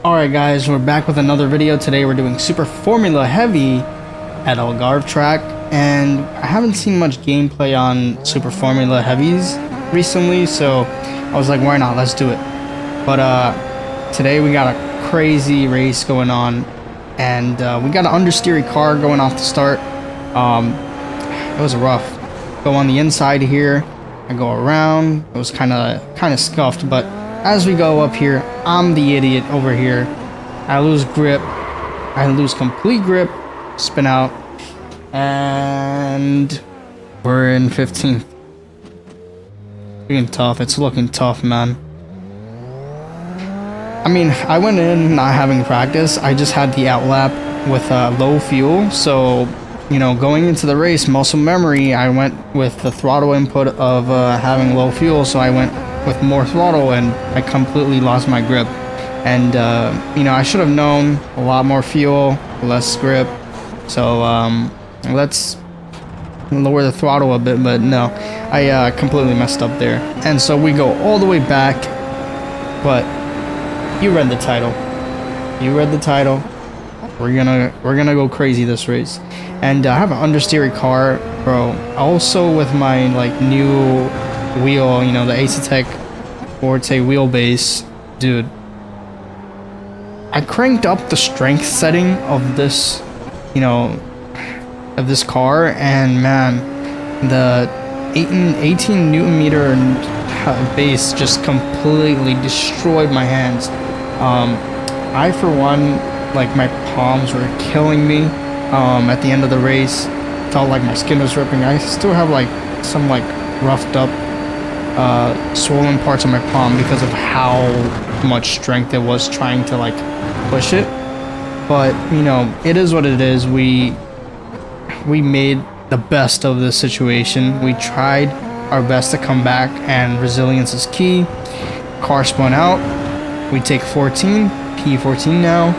Alright guys, we're back with another video. Today we're doing Super Formula Heavy at Algarve track, and I haven't seen much gameplay on Super Formula Heavies recently, so I was like, why not, let's do it. But today we got a crazy race going on, and we got an understeery car going off the start. It was rough. Go on the inside here, I go around, it was kind of scuffed, but as we go up here, I'm the idiot over here. I lose grip. I lose complete grip. Spin out. And we're in 15th. Looking tough. It's looking tough, man. I mean, I went in not having practice. I just had the outlap with low fuel. So, you know, going into the race, muscle memory, I went with the throttle input of having low fuel. So I went with more throttle and I completely lost my grip. And you know, I should have known a lot more fuel, less grip. So let's lower the throttle a bit, but no, I completely messed up there. And so we go all the way back, but you read the title. You read the title. We're gonna go crazy this race. And I have an understeery car, bro. Also with my like new wheel, you know, the Ace-Tech Forte wheelbase, dude. I cranked up the strength setting of this, you know, of this car, and man, the 18 Newton meter base just completely destroyed my hands. I, for one, like my palms were killing me. At the end of the race, felt like my skin was ripping. I still have like some like roughed up swollen parts of my palm because of how much strength it was trying to like push it. But you know, it is what it is. We made the best of this situation. We tried our best to come back, and resilience is key. Car spun out. We take 14 p15 now.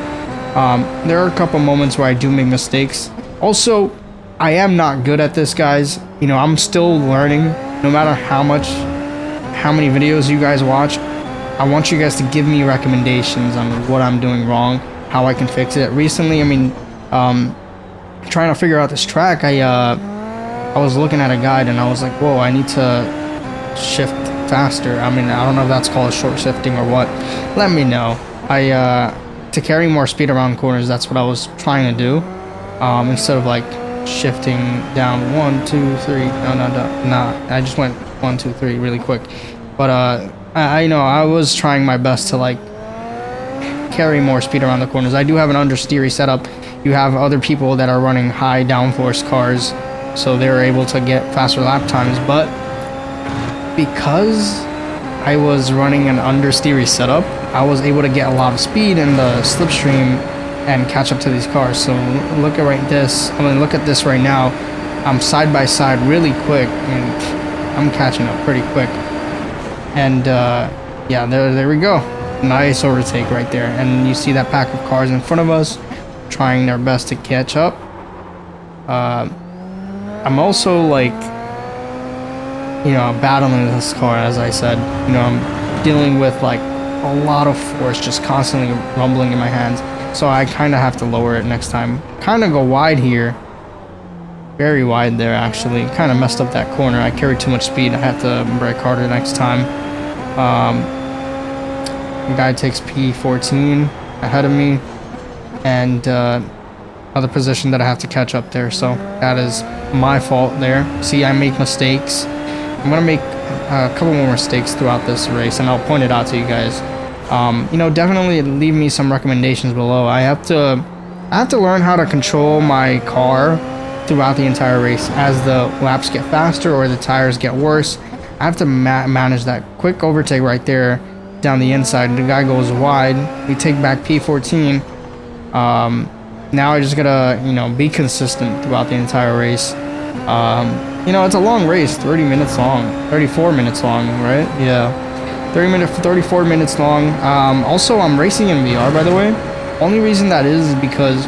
There are a couple moments where I do make mistakes. Also, I am not good at this, guys. You know, I'm still learning. No matter how many videos you guys watch, I want you guys to give me recommendations on what I'm doing wrong, how I can fix it. Recently, I mean, trying to figure out this track, I was looking at a guide and I was like, whoa, I need to shift faster. I mean, I don't know if that's called short shifting or what. Let me know. To carry more speed around corners, that's what I was trying to do. Instead of like shifting down 1, 2, 3. No. I just went 1, 2, 3 really quick. But I know I was trying my best to like carry more speed around the corners. I do have an understeery setup. You have other people that are running high downforce cars, so they're able to get faster lap times. But because I was running an understeery setup, I was able to get a lot of speed in the slipstream and catch up to these cars. So look at this right now. I'm side by side really quick, and I'm catching up pretty quick. And yeah, there we go. Nice overtake right there. And you see that pack of cars in front of us trying their best to catch up. I'm also like, you know, battling this car, as I said. You know, I'm dealing with like a lot of force just constantly rumbling in my hands. So I kind of have to lower it next time. Kind of go wide here. Very wide there, actually. Kind of messed up that corner. I carried too much speed. I have to brake harder next time. The guy takes p14 ahead of me, and another position that I have to catch up there. So that is my fault there. See, I make mistakes. I'm gonna make a couple more mistakes throughout this race, and I'll point it out to you guys. You know, definitely leave me some recommendations below. I have to learn how to control my car throughout the entire race. As the laps get faster or the tires get worse, I have to manage that. Quick overtake right there down the inside. The guy goes wide. We take back p14. Now I just gotta, you know, be consistent throughout the entire race. You know, it's a long race, 30 minutes long, 34 minutes long, right? Yeah, 34 minutes long. Also, I'm racing in VR, by the way. Only reason that is because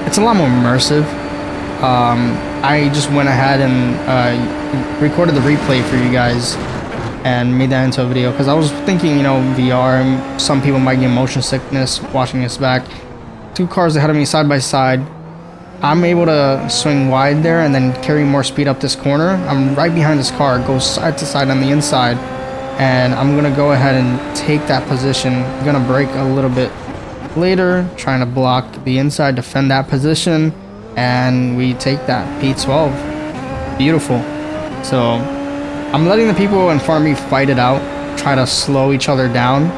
it's a lot more immersive. I just went ahead and recorded the replay for you guys, and made that into a video because I was thinking, you know, VR, and some people might get motion sickness watching this back. 2 cars ahead of me side by side. I'm able to swing wide there and then carry more speed up this corner. I'm right behind this car, goes side to side on the inside, and I'm gonna go ahead and take that position. I'm gonna brake a little bit later, trying to block the inside, defend that position, and we take that P12. Beautiful. So I'm letting the people in front of me fight it out, try to slow each other down,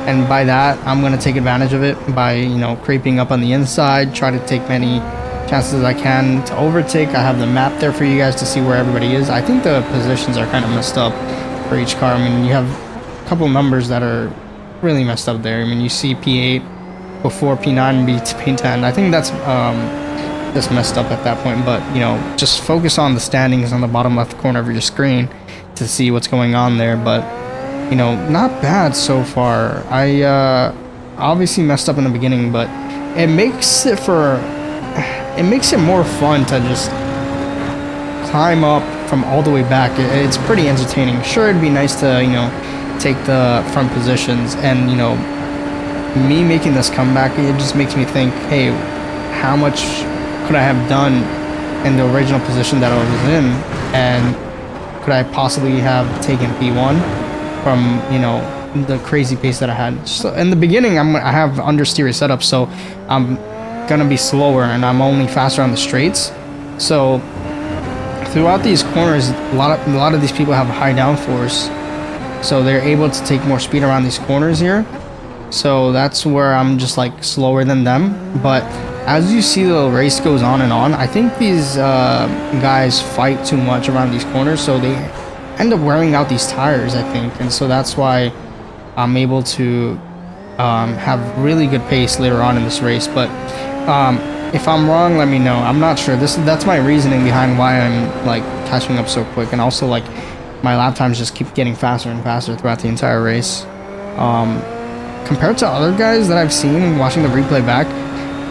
and by that I'm gonna take advantage of it by, you know, creeping up on the inside, try to take many chances as I can to overtake. I have the map there for you guys to see where everybody is. I think the positions are kind of messed up for each car. I mean, you have a couple numbers that are really messed up there. I mean, you see P8 before P9 beats P10. I think that's just messed up at that point, but you know, just focus on the standings on the bottom left corner of your screen to see what's going on there. But you know, not bad so far. I obviously messed up in the beginning, but it makes it more fun to just climb up from all the way back. It's pretty entertaining. Sure, it'd be nice to, you know, take the front positions, and you know, me making this comeback, it just makes me think, hey, how much could I have done in the original position that I was in, and could I possibly have taken P1 from, you know, the crazy pace that I had. So in the beginning, I have understeer setup, so I'm gonna be slower and I'm only faster on the straights. So throughout these corners, a lot of these people have high downforce, so they're able to take more speed around these corners here. So that's where I'm just like slower than them. But as you see, the race goes on and on. I think these guys fight too much around these corners, so they end up wearing out these tires, I think, and so that's why I'm able to have really good pace later on in this race. But if I'm wrong, let me know. I'm not sure. That's my reasoning behind why I'm like catching up so quick, and also like my lap times just keep getting faster and faster throughout the entire race. Compared to other guys that I've seen watching the replay back,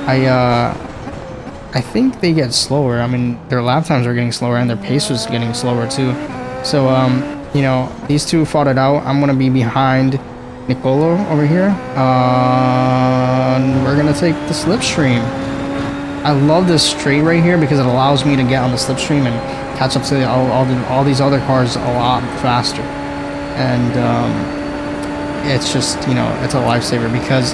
I think they get slower. I mean, their lap times are getting slower and their pace was getting slower too. So you know, these two fought it out. I'm gonna be behind Nicolo over here. We're gonna take the slipstream. I love this straight right here because it allows me to get on the slipstream and catch up to all these other cars a lot faster. And it's just, you know, it's a lifesaver because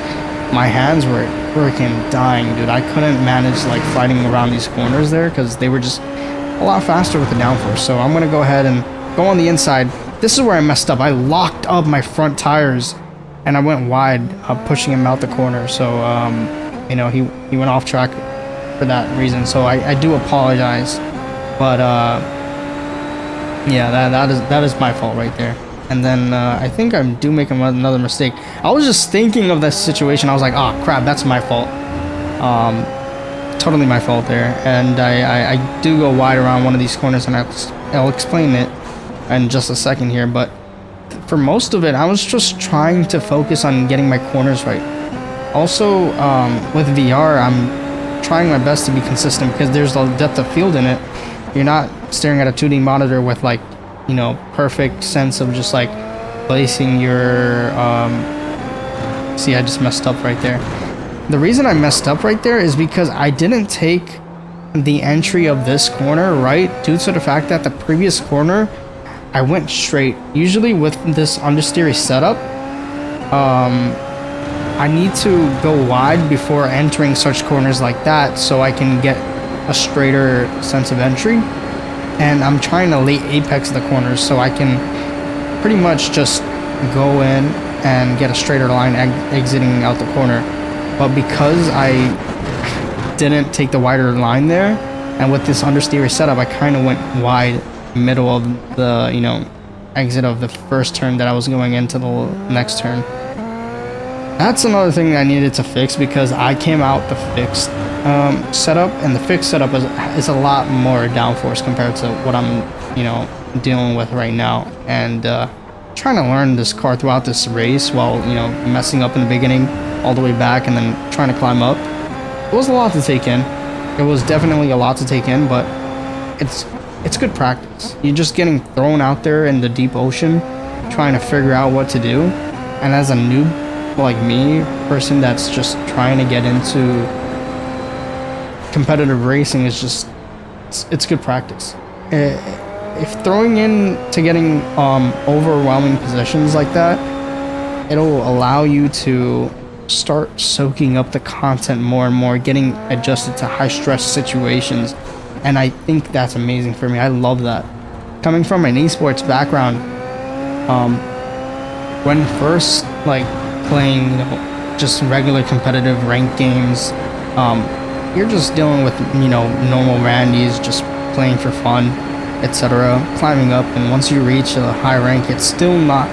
my hands were freaking dying, dude. I couldn't manage like fighting around these corners there because they were just a lot faster with the downforce. So I'm gonna go ahead and go on the inside. This is where I messed up. I locked up my front tires and I went wide, pushing him out the corner. So you know, he went off track for that reason. So I do apologize, but yeah, that is my fault right there. And then I think I do make another mistake. I was just thinking of this situation. I was like, oh crap, that's my fault. Totally my fault there. And I do go wide around one of these corners, and I'll explain it in just a second here. But for most of it, I was just trying to focus on getting my corners right. Also, with VR, I'm trying my best to be consistent because there's a depth of field in it. You're not staring at a 2D monitor with like, you know, perfect sense of just like placing your see, I just messed up right there. The reason I messed up right there is because I didn't take the entry of this corner right due to the fact that the previous corner I went straight. Usually with this understeer setup, I need to go wide before entering such corners like that so I can get a straighter sense of entry. And I'm trying to late apex the corners so I can pretty much just go in and get a straighter line exiting out the corner. But because I didn't take the wider line there, and with this understeer setup, I kind of went wide middle of the, you know, exit of the first turn that I was going into the next turn. That's another thing I needed to fix because I came out the fixed setup, and the fixed setup is a lot more downforce compared to what I'm, you know, dealing with right now. And trying to learn this car throughout this race while, you know, messing up in the beginning all the way back and then trying to climb up. It was a lot to take in. It was definitely a lot to take in, but it's good practice. You're just getting thrown out there in the deep ocean trying to figure out what to do. And as a noob like me, person that's just trying to get into competitive racing, is just it's good practice. If throwing in to getting overwhelming positions like that, it'll allow you to start soaking up the content more and more, getting adjusted to high stress situations. And I think that's amazing for me. I love that. Coming from an esports background, when first like playing, just regular competitive ranked games, you're just dealing with, normal randies, just playing for fun, etc., climbing up. And once you reach a high rank, it's still not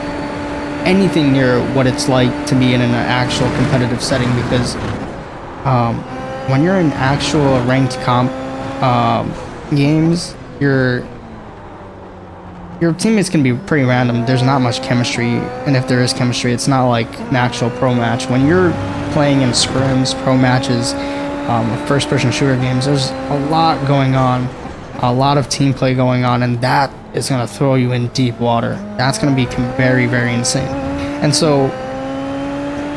anything near what it's like to be in an actual competitive setting, because when you're in actual ranked comp games, your teammates can be pretty random. There's not much chemistry, and if there is chemistry, it's not like an actual pro match. When you're playing in scrims, pro matches, first-person shooter games, there's a lot going on, a lot of team play going on, and that is going to throw you in deep water. That's going to be very, very insane. And so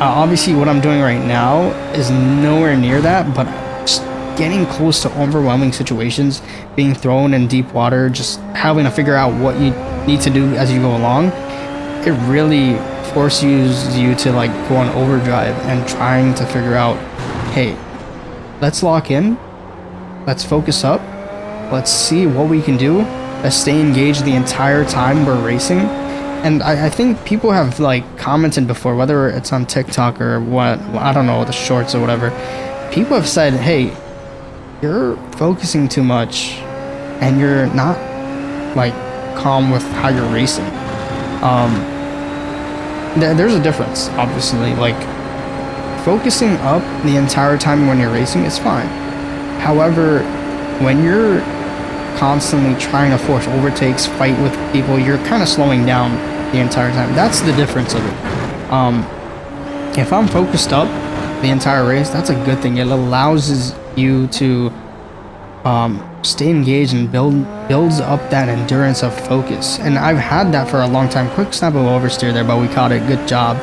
obviously what I'm doing right now is nowhere near that, but just getting close to overwhelming situations, being thrown in deep water, just having to figure out what you need to do as you go along, it really forces you to like go on overdrive and trying to figure out, hey, let's lock in, let's focus up, let's see what we can do, let's stay engaged the entire time we're racing. And I think people have like commented before, whether it's on TikTok or what, I don't know, the shorts or whatever, people have said, hey, you're focusing too much and you're not like calm with how you're racing. There's a difference, obviously. Like, focusing up the entire time when you're racing is fine. However, when you're constantly trying to force overtakes, fight with people, you're kind of slowing down the entire time. That's the difference of it. If I'm focused up the entire race, that's a good thing. It allows you to stay engaged and builds up that endurance of focus. And I've had that for a long time. Quick snap of oversteer there, but we caught it. Good job.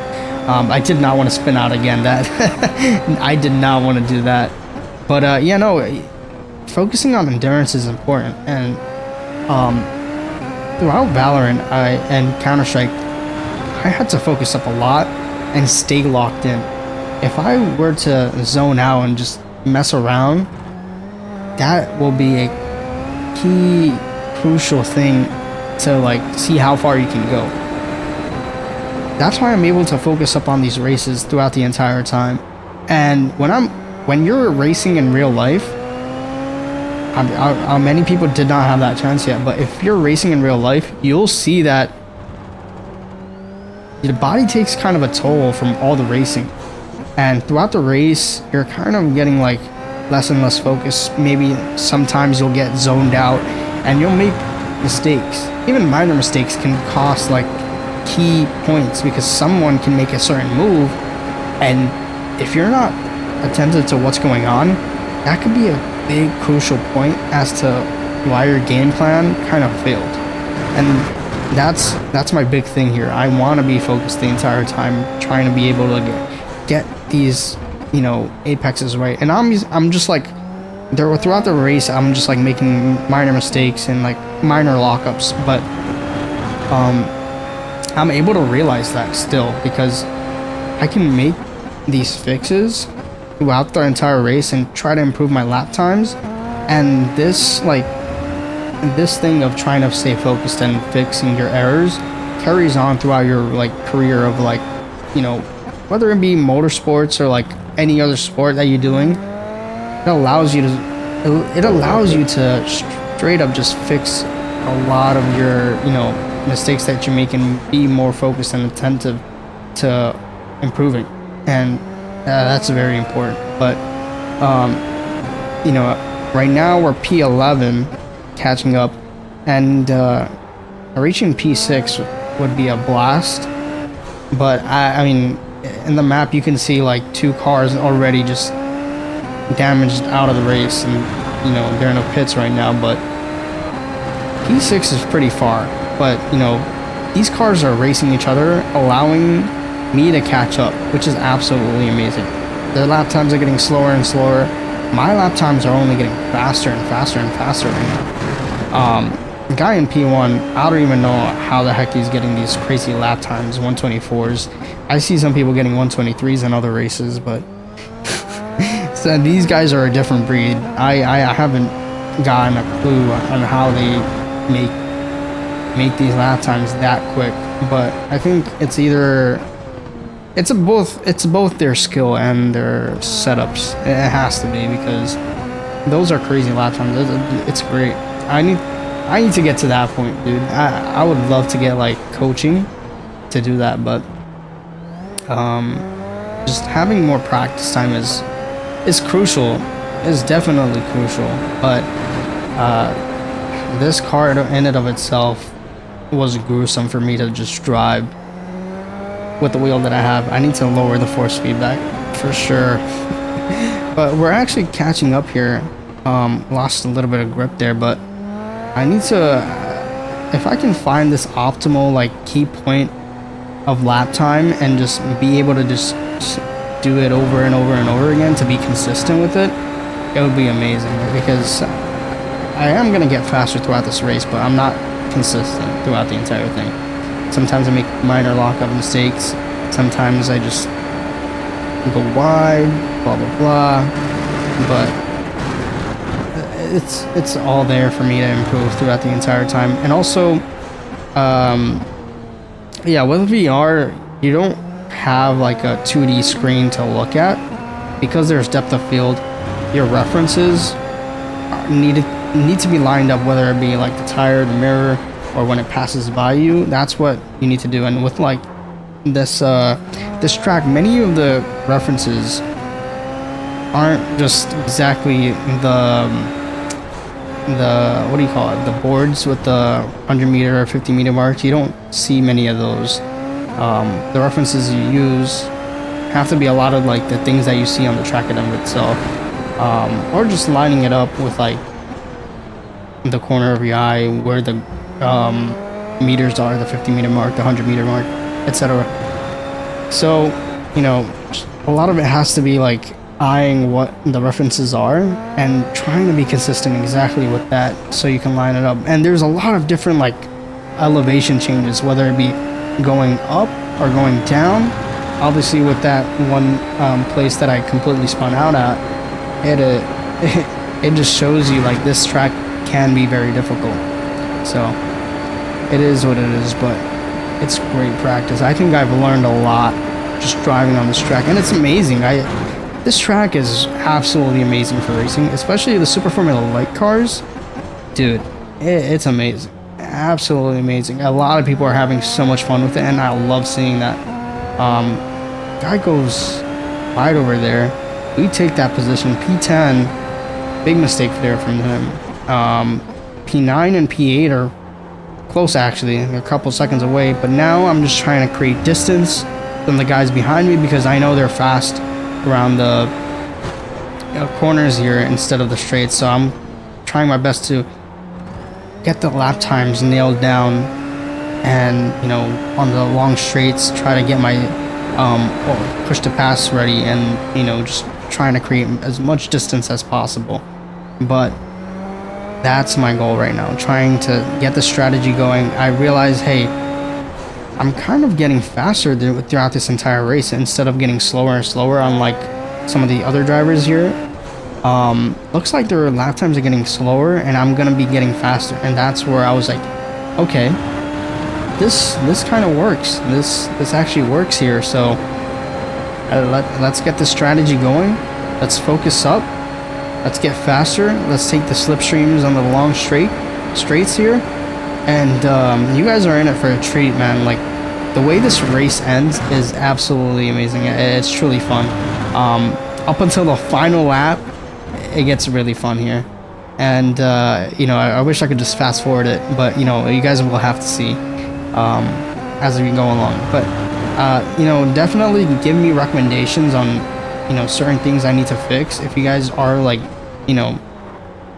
I did not want to spin out again. That I did not want to do that. But yeah, no, focusing on endurance is important. And throughout Valorant and Counter-Strike, I had to focus up a lot and stay locked in. If I were to zone out and just mess around, that will be a key crucial thing to like see how far you can go. That's why I'm able to focus up on these races throughout the entire time. And when you're racing in real life, many people did not have that chance yet, but if you're racing in real life, you'll see that the body takes kind of a toll from all the racing. And throughout the race, you're kind of getting like less and less focused. Maybe sometimes you'll get zoned out and you'll make mistakes. Even minor mistakes can cost like key points, because someone can make a certain move, and if you're not attentive to what's going on, that could be a big crucial point as to why your game plan kind of failed. And that's my big thing here. I want to be focused the entire time, trying to be able to get these, apexes right. And I'm just like, throughout the race, I'm just like making minor mistakes and like minor lockups, but I'm able to realize that still, because I can make these fixes throughout the entire race and try to improve my lap times. And this thing of trying to stay focused and fixing your errors carries on throughout your like career of like, whether it be motorsports or like any other sport that you're doing. It allows you to straight up just fix a lot of your mistakes that you make and be more focused and attentive to improving. And that's very important. But right now we're P11 catching up, and reaching P6 would be a blast. But I mean, in the map you can see like 2 cars already just damaged out of the race, and they're in the pits right now. But P6 is pretty far, but these cars are racing each other, allowing me to catch up, which is absolutely amazing. Their lap times are getting slower and slower. My lap times are only getting faster and faster and faster right now. The guy in P1, I don't even know how the heck he's getting these crazy lap times, 124s. I see some people getting 123s in other races, but so these guys are a different breed. I haven't gotten a clue on how they make these lap times that quick, but I think it's either it's both their skill and their setups. It has to be, because those are crazy lap times. It's great. I need to get to that point, dude. I would love to get like coaching to do that, but just having more practice time is crucial. Is definitely crucial. But this car in and of itself was gruesome for me to just drive with the wheel that I have. I need to lower the force feedback for sure. But we're actually catching up here. Lost a little bit of grip there, but I need to, if I can find this optimal like key point of lap time and just be able to just do it over and over and over again to be consistent with it, it would be amazing, because I am going to get faster throughout this race, but I'm not consistent throughout the entire thing. Sometimes I make minor lockup mistakes. Sometimes I just go wide, blah, blah, blah. But it's all there for me to improve throughout the entire time. And also, yeah, with VR, you don't have like a 2D screen to look at. Because there's depth of field, your references need to be lined up, whether it be like the tire, the mirror, or when it passes by you. That's what you need to do. And with like this track, many of the references aren't just exactly the what do you call it, the boards with the 100-meter or 50-meter marks. You don't see many of those. The references you use have to be a lot of like the things that you see on the track itself, or just lining it up with like the corner of your eye where the meters are, the 50-meter mark, the 100-meter mark, etc. So, you know, a lot of it has to be like eyeing what the references are and trying to be consistent exactly with that so you can line it up. And there's a lot of different like elevation changes, whether it be going up or going down. Obviously with that one place that I completely spun out at, it just shows you like this track can be very difficult. So it is what it is, but it's great practice. I think I've learned a lot just driving on this track, and it's amazing. This track is absolutely amazing for racing, especially the Super Formula Light cars. Dude, it's amazing. Absolutely amazing. A lot of people are having so much fun with it, and I love seeing that. Guy goes wide over there. We take that position. P10, big mistake there from him. P9 and P8 are close, actually, a couple seconds away, but now I'm just trying to create distance from the guys behind me, because I know they're fast around the corners here instead of the straights. So I'm trying my best to get the lap times nailed down, and you know, on the long straights try to get my push to pass ready, and you know, just trying to create as much distance as possible. But that's my goal right now, trying to get the strategy going. I realize, hey, I'm kind of getting faster throughout this entire race instead of getting slower and slower, unlike some of the other drivers here. Looks like their lap times are getting slower, and I'm gonna be getting faster. And that's where I was like, okay, this kind of works. This actually works here. So let's get the strategy going. Let's focus up. Let's get faster. Let's take the slipstreams on the long straights here. And you guys are in it for a treat, man. Like, the way this race ends is absolutely amazing. It's truly fun. Up until the final lap, it gets really fun here. And, you know, I wish I could just fast forward it. But, you know, you guys will have to see as we go along. But, you know, definitely give me recommendations on, you know, certain things I need to fix. If you guys are, like, you know,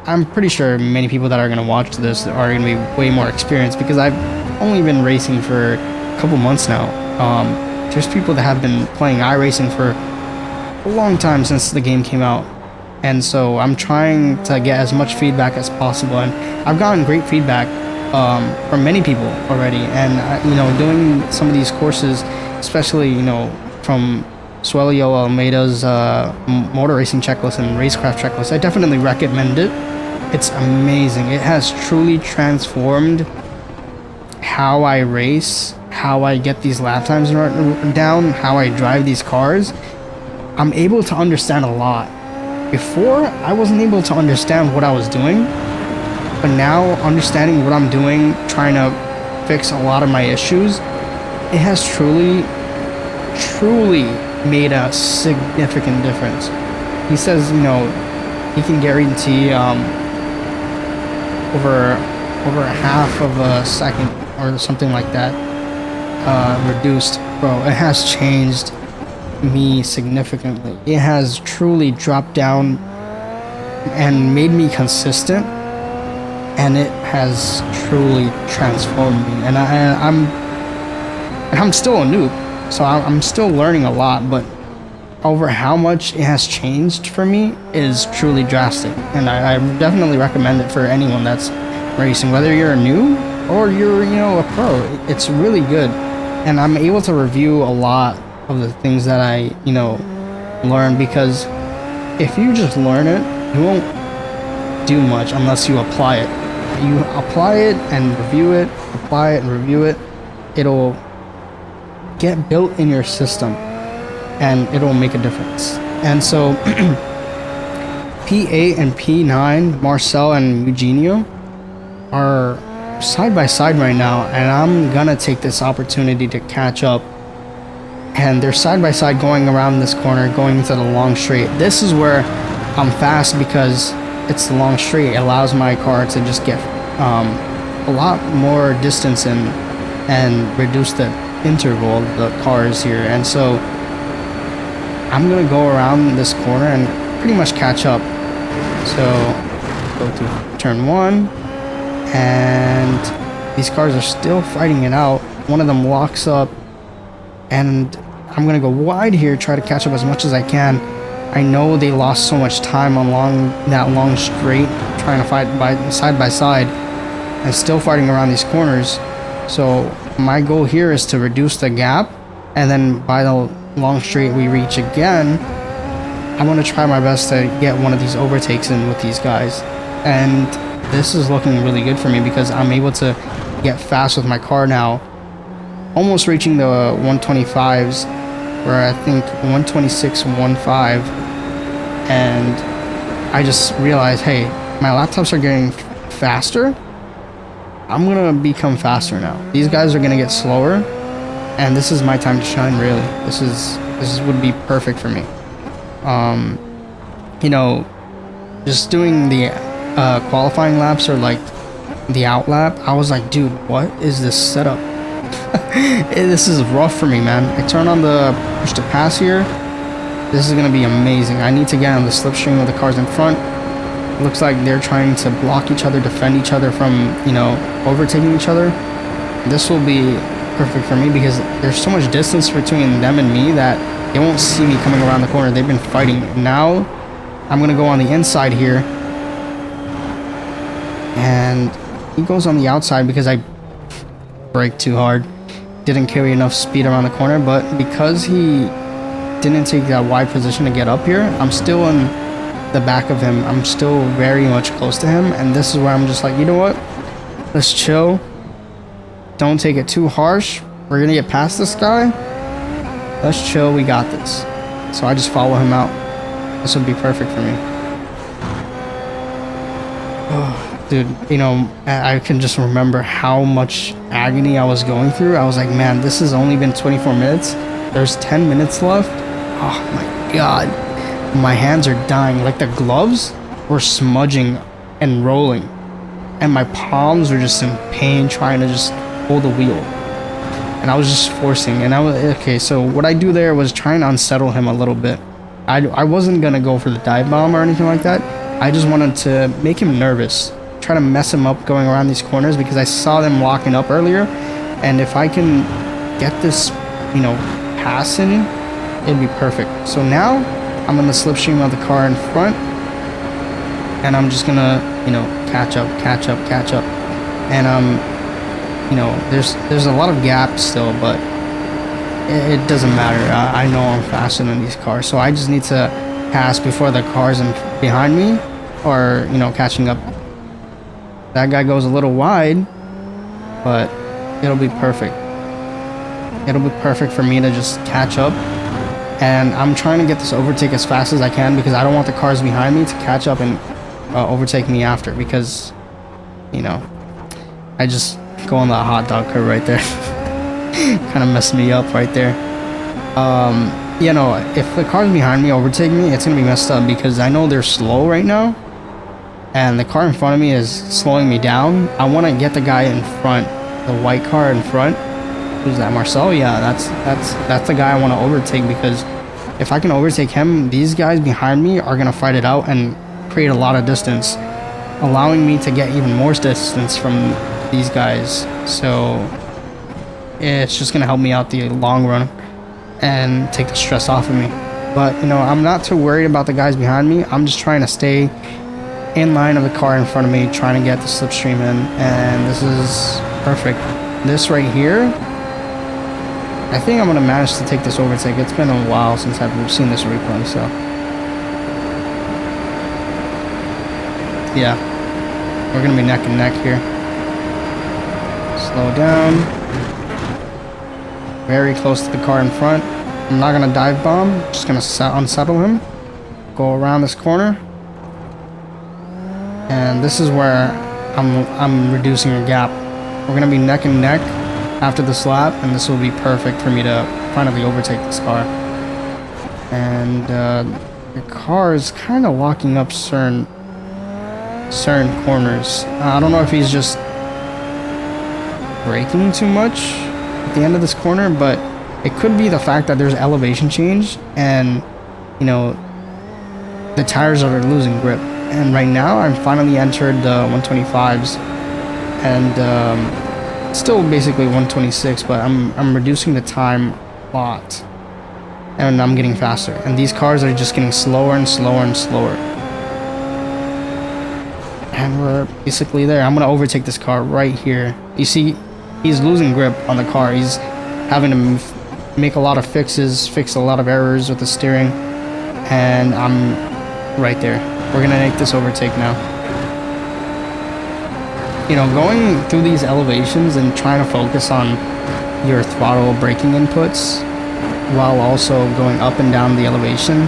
I'm pretty sure many people that are going to watch this are going to be way more experienced, because I've only been racing for a couple months now. There's people that have been playing iRacing for a long time since the game came out. And so I'm trying to get as much feedback as possible. And I've gotten great feedback from many people already. And, you know, doing some of these courses, especially, you know, from Suelio Almeida's motor racing checklist and racecraft checklist, I definitely recommend it. It's amazing. It has truly transformed how I race, how I get these lap times down, how I drive these cars. I'm able to understand a lot. Before, I wasn't able to understand what I was doing, but now understanding what I'm doing, trying to fix a lot of my issues, it has truly made a significant difference. He says, you know, he can guarantee over a half of a second or something like that reduced. Bro, it has changed me significantly. It has truly dropped down and made me consistent, and it has truly transformed me. And I'm still a noob, so I'm still learning a lot, but over how much it has changed for me is truly drastic. And I definitely recommend it for anyone that's racing, whether you're a new or you're, you know, a pro. It's really good, and I'm able to review a lot of the things that I, you know, learn, because if you just learn it, you won't do much unless you apply it. You apply it and review it, apply it and review it, it'll get built in your system and it'll make a difference. And so P8 and P9, Marcel and Eugenio, are side by side right now, and I'm gonna take this opportunity to catch up. And they're side by side going around this corner, going into the long straight. This is where I'm fast because it's the long straight. It allows my car to just get a lot more distance and reduce the interval of the cars here. And so I'm gonna go around this corner and pretty much catch up. So go to turn 1, and these cars are still fighting it out. One of them locks up, and I'm gonna go wide here, try to catch up as much as I can. I know they lost so much time along that long straight, trying to fight side by side and still fighting around these corners. So my goal here is to reduce the gap, and then by the long straight we reach again, I'm gonna try my best to get one of these overtakes in with these guys. And this is looking really good for me because I'm able to get fast with my car now, almost reaching the 125s, where I think 126.15, and I just realized, hey, my laptops are getting faster. I'm gonna become faster now. These guys are gonna get slower, and this is my time to shine. Really, this would be perfect for me. You know, just doing the qualifying laps or like the out lap, I was like, dude, what is this setup? This is rough for me, man. I turn on the push to pass here. This is gonna be amazing. I need to get on the slipstream of the cars in front. Looks like they're trying to block each other, defend each other from, you know, overtaking each other. This will be perfect for me because there's so much distance between them and me that they won't see me coming around the corner. They've been fighting. Now I'm gonna go on the inside here, and he goes on the outside because I braked too hard, didn't carry enough speed around the corner. But because he didn't take that wide position to get up here, I'm still in the back of him. I'm still very much close to him, and this is where I'm just like, you know what, let's chill, don't take it too harsh, we're gonna get past this guy, let's chill, we got this. So I just follow him out. This would be perfect for me. Oh, dude, you know, I can just remember how much agony I was going through. I was like, man, this has only been 24 minutes. There's 10 minutes left. Oh my god. My hands are dying. Like the gloves were smudging and rolling. And my palms were just in pain trying to just hold the wheel. And I was just forcing. And I was, okay, so what I do there was trying to unsettle him a little bit. I wasn't going to go for the dive bomb or anything like that. I just wanted to make him nervous. Try to mess him up going around these corners because I saw them locking up earlier. And if I can get this, you know, passing, it'd be perfect. So now I'm in the slipstream of the car in front, and I'm just gonna, you know, catch up. And you know, there's a lot of gaps still, but it doesn't matter. I know I'm faster than these cars, so I just need to pass before the cars behind me are, you know, catching up. That guy goes a little wide, but it'll be perfect. It'll be perfect for me to just catch up. And I'm trying to get this overtake as fast as I can because I don't want the cars behind me to catch up and overtake me after, because, you know, I just go on the hot dog curve right there. Kind of messed me up right there. You know, if the cars behind me overtake me, it's gonna be messed up because I know they're slow right now, and the car in front of me is slowing me down. I want to get the guy in front, the white car in front. Who's that, Marcel? Yeah, that's the guy I want to overtake, because if I can overtake him, these guys behind me are gonna fight it out and create a lot of distance, allowing me to get even more distance from these guys. So it's just gonna help me out the long run and take the stress off of me. But, you know, I'm not too worried about the guys behind me. I'm just trying to stay in line of the car in front of me, trying to get the slipstream in, and this is perfect. This right here, I think I'm gonna manage to take this overtake. It's been a while since I've seen this replay, so yeah, we're gonna be neck and neck here. Slow down. Very close to the car in front. I'm not gonna dive bomb, just gonna unsettle him, go around this corner, and this is where I'm reducing a gap. We're gonna be neck and neck after this lap, and this will be perfect for me to finally overtake this car. And the car is kind of locking up certain corners. I don't know if he's just braking too much at the end of this corner, but it could be the fact that there's elevation change, and, you know, the tires are losing grip. And right now I'm finally entered the 125s, and still basically 126, but I'm reducing the time a lot, and I'm getting faster, and these cars are just getting slower and slower and slower, and we're basically there. I'm gonna overtake this car right here. You see, he's losing grip on the car. He's having to make a lot of fixes, fix a lot of errors with the steering, and I'm right there. We're gonna make this overtake now. You know, going through these elevations and trying to focus on your throttle braking inputs while also going up and down the elevation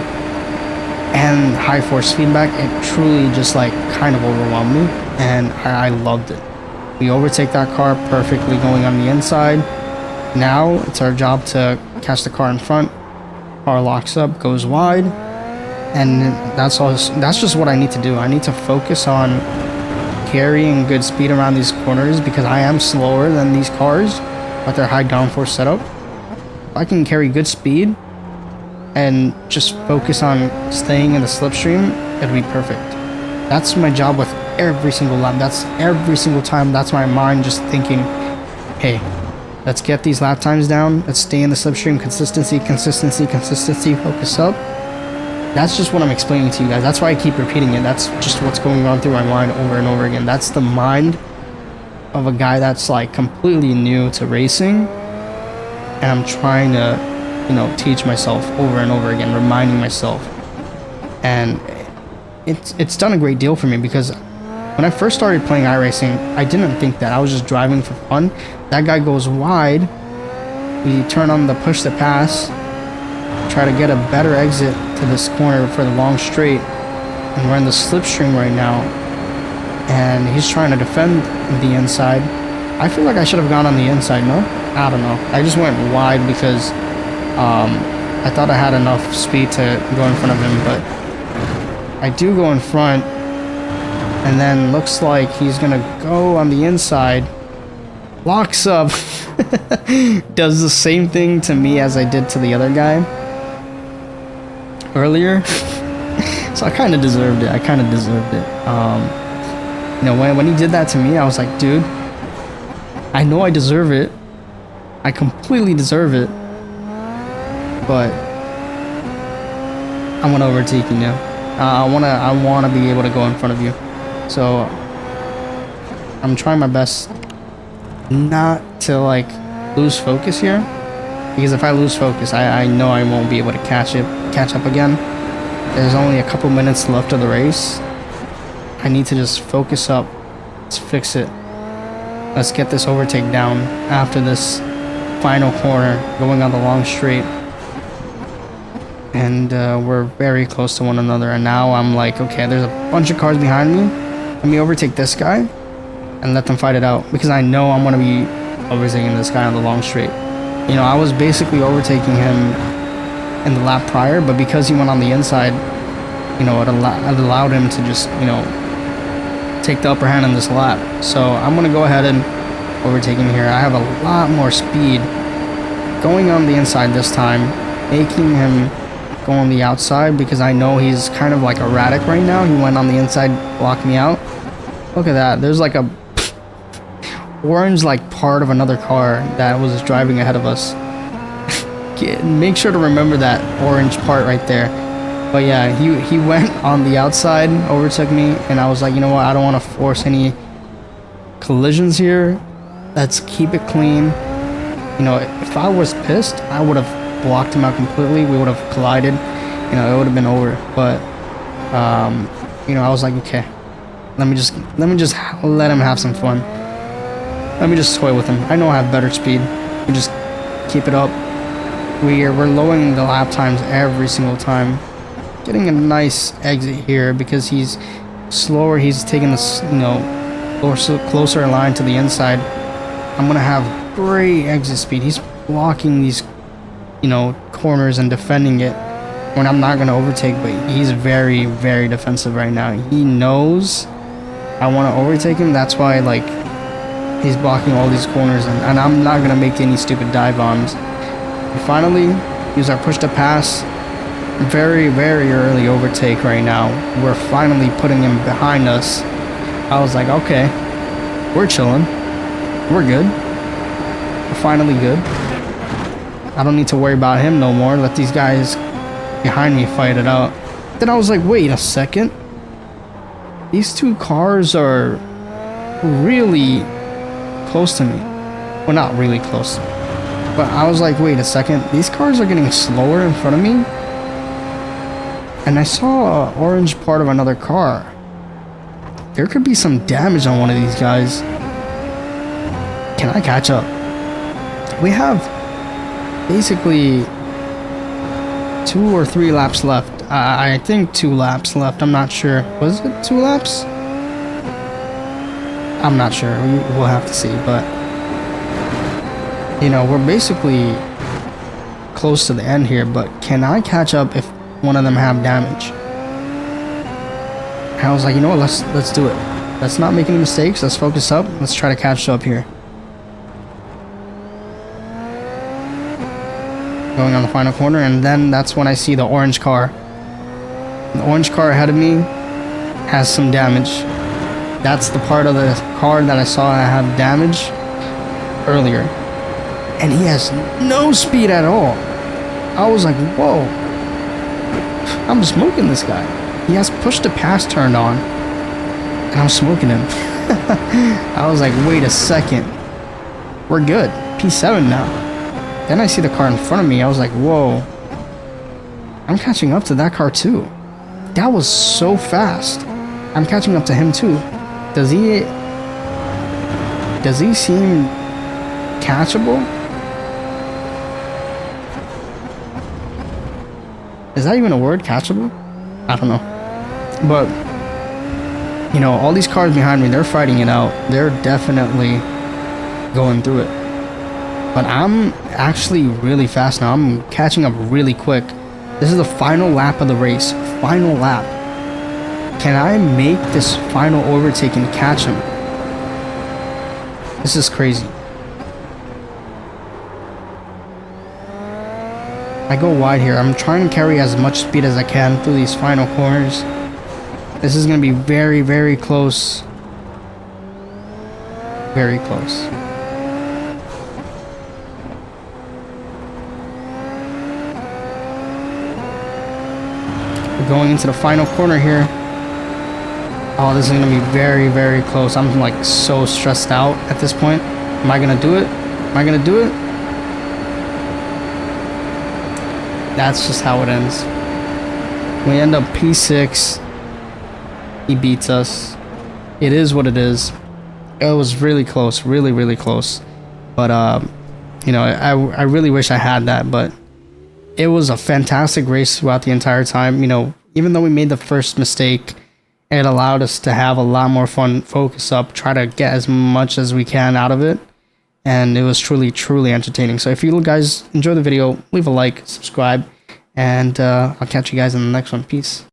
and high force feedback, it truly just like kind of overwhelmed me, and I loved it. We overtake that car perfectly going on the inside. Now it's our job to catch the car in front. Car locks up, goes wide, and that's just what I need to do. I need to focus on carrying good speed around these corners, because I am slower than these cars with their high downforce setup. If I can carry good speed and just focus on staying in the slipstream, it'll be perfect. That's my job with every single lap. That's every single time. That's my mind just thinking, hey, let's get these lap times down. Let's stay in the slipstream. Consistency, focus up. That's just what I'm explaining to you guys. That's why I keep repeating it. That's just what's going on through my mind over and over again. That's the mind of a guy that's like completely new to racing, and I'm trying to, you know, teach myself over and over again, reminding myself. And it's done a great deal for me, because when I first started playing iRacing, I didn't think that. I was just driving for fun. That guy goes wide. We turn on the push to pass, try to get a better exit to this corner for the long straight, and we're in the slipstream right now, and he's trying to defend the inside. I feel like I should have gone on the inside, no? I don't know. I just went wide because I thought I had enough speed to go in front of him, but I do go in front, and then looks like he's gonna go on the inside, locks up, does the same thing to me as I did to the other guy earlier. So I kind of deserved it. You know, when he did that to me, I was like, dude, I know I deserve it, I completely deserve it. But I want to overtake you now. I wanna be able to go in front of you. So I'm trying my best not to like lose focus here, because if I lose focus, I know I won't be able to catch up again. There's only a couple minutes left of the race. I need to just focus up. Let's fix it. Let's get this overtake down after this final corner, going on the long straight. And we're very close to one another. And now I'm like, okay, there's a bunch of cars behind me. Let me overtake this guy and let them fight it out, because I know I'm going to be overtaking this guy on the long straight. You know, I was basically overtaking him in the lap prior, but because he went on the inside, you know, it allowed him to just, you know, take the upper hand in this lap. So I'm going to go ahead and overtake him here. I have a lot more speed going on the inside this time, making him go on the outside, because I know he's kind of like erratic right now. He went on the inside, blocked me out. Look at that. There's like a orange like part of another car that was driving ahead of us. Make sure to remember that orange part right there. But yeah, he went on the outside, overtook me, and I was like, you know what, I don't want to force any collisions here. Let's keep it clean. You know, if I was pissed, I would have blocked him out completely. We would have collided. You know, it would have been over. But you know, I was like, okay, let me just let him have some fun. Let me just toy with him. I know I have better speed. We just keep it up. We're lowering the lap times every single time. Getting a nice exit here because he's slower. He's taking this, you know, closer line to the inside. I'm gonna have great exit speed. He's blocking these, you know, corners and defending it when I'm not gonna overtake. But he's very, very defensive right now. He knows I want to overtake him. That's why, like, he's blocking all these corners, and I'm not gonna make any stupid dive bombs. We finally use our push to pass. Very, very early overtake right now. We're finally putting him behind us. I was like, okay, we're chilling. We're good. We're finally good. I don't need to worry about him no more. Let these guys behind me fight it out. Then I was like, wait a second. These two cars are really close to me. Well, not really close. But I was like, wait a second. These cars are getting slower in front of me. And I saw an orange part of another car. There could be some damage on one of these guys. Can I catch up? We have basically 2 or 3 laps left. I think 2 laps left. I'm not sure. Was it 2 laps? I'm not sure. We'll have to see. But, you know, we're basically close to the end here. But can I catch up if one of them have damage? And I was like, you know what, let's do it. Let's not make any mistakes. Let's focus up. Let's try to catch up here. Going on the final corner, and then that's when I see the orange car. The orange car ahead of me has some damage. That's the part of the car that I saw have damage earlier. And he has no speed at all. I was like, whoa. I'm smoking this guy. He has push to pass turned on, and I'm smoking him. I was like, wait a second. We're good. P7 now. Then I see the car in front of me. I was like, whoa. I'm catching up to that car too. That was so fast. I'm catching up to him too. Does he seem catchable? Is that even a word, catchable? I don't know. But, you know, all these cars behind me, they're fighting it out. They're definitely going through it. But I'm actually really fast now. I'm catching up really quick. This is the final lap of the race. Final lap. Can I make this final overtake and catch him? This is crazy. I go wide here. I'm trying to carry as much speed as I can through these final corners. This is going to be very, very close. Very close. We're going into the final corner here. Oh, this is gonna be very, very close. I'm like so stressed out at this point. Am I gonna do it? Am I gonna do it? That's just how it ends. We end up P6. He beats us. It is what it is. It was really close, really, really close. But you know, I really wish I had that, but it was a fantastic race throughout the entire time. You know, even though we made the first mistake, it allowed us to have a lot more fun, focus up, try to get as much as we can out of it. And it was truly, truly entertaining. So if you guys enjoy the video, leave a like, subscribe, and I'll catch you guys in the next one. Peace.